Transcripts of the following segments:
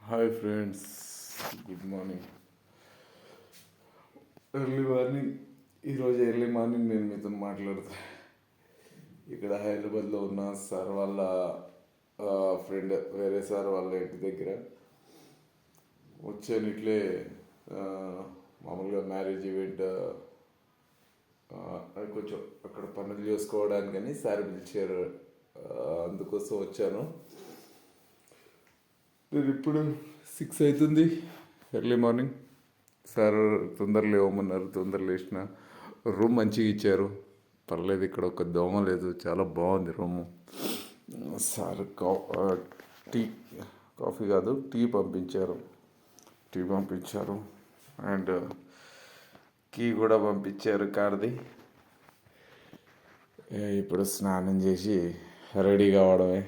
Hi friends, good morning. ఈరోజు early morning నేను మీతో మాట్లాడుతా. ఇక్కడ హైదరాబాద్లో ఉన్న సార్ వాళ్ళ ఫ్రెండ్, వేరే సార్ వాళ్ళ ఇంటి దగ్గర వచ్చాను. ఇట్లే మామూలుగా మ్యారేజ్ ఈవెంట్ కొంచెం అక్కడ పనులు చేసుకోవడానికని సార్ పిలిచారు, అందుకోసం వచ్చాను. నేను ఇప్పుడు 6 అవుతుంది, ఎర్లీ మార్నింగ్. సార్ తొందర లేవమన్నారు, తొందర లేచిన. రూమ్ మంచిగా ఇచ్చారు, పర్లేదు. ఇక్కడ ఒక దోమ లేదు, చాలా బాగుంది రూము. సార్ కాఫీ కాదు, టీ పంపించారు. అండ్ కీ కూడా పంపించారు కార్ది. ఇప్పుడు స్నానం చేసి రెడీ కావడమే.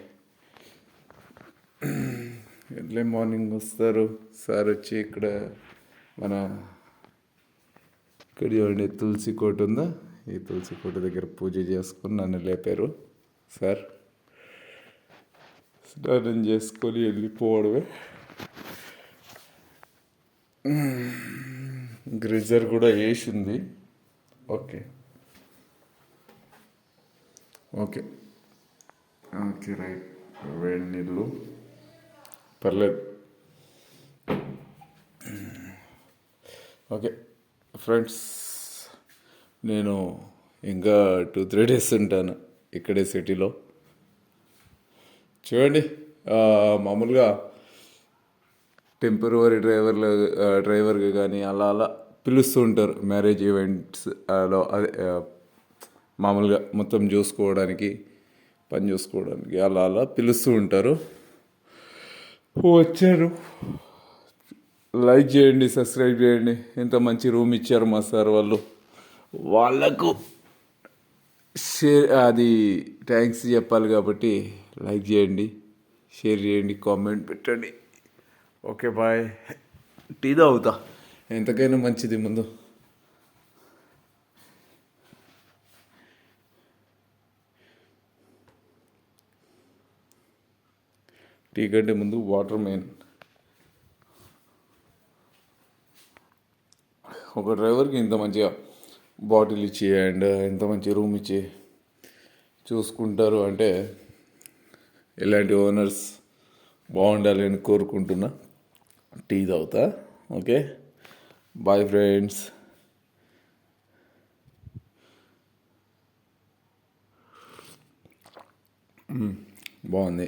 ఎర్లీ మార్నింగ్ వస్తారు సార్. వచ్చి ఇక్కడ చూడండి, తులసి కోట ఉందా, ఈ తులసి కోట దగ్గర పూజ చేసుకొని నన్ను లేపారు సార్. స్నానం చేసుకొని వెళ్ళిపోవడమే. గ్రీజర్ కూడా వేసింది. Okay okay okay right. వేడి నీళ్ళు, పర్లేదు. ఓకే ఫ్రెండ్స్, నేను ఇంకా 2-3 డేస్ ఉంటాను ఇక్కడే సిటీలో. చూడండి, మామూలుగా టెంపరవరీ డ్రైవర్గా కానీ అలా పిలుస్తూ ఉంటారు మ్యారేజ్ ఈవెంట్స్లో. అదే మామూలుగా మొత్తం చూసుకోవడానికి, పని చూసుకోవడానికి అలా పిలుస్తూ ఉంటారు. వచ్చారు. లైక్ చేయండి, సబ్స్క్రైబ్ చేయండి. ఎంత మంచి రూమ్ ఇచ్చారు మా సార్ వాళ్ళు. వాళ్ళకు అది థ్యాంక్స్ చెప్పాలి కాబట్టి లైక్ చేయండి, షేర్ చేయండి, కామెంట్ పెట్టండి. Okay bye. టీ తాగుతా, ఎంతకైనా మంచిది. ముందు టీ కంటే ముందు వాటర్ మెయిన్. ఒక డ్రైవర్కి ఇంత మంచిగా బాటిల్ ఇచ్చి అండ్ ఇంత మంచి రూమ్ ఇచ్చి చూసుకుంటారు అంటే ఇలాంటి ఓనర్స్ బాగుండాలి అని కోరుకుంటున్నా. టీ తాగుతా. Okay bye friends. బాగుంది.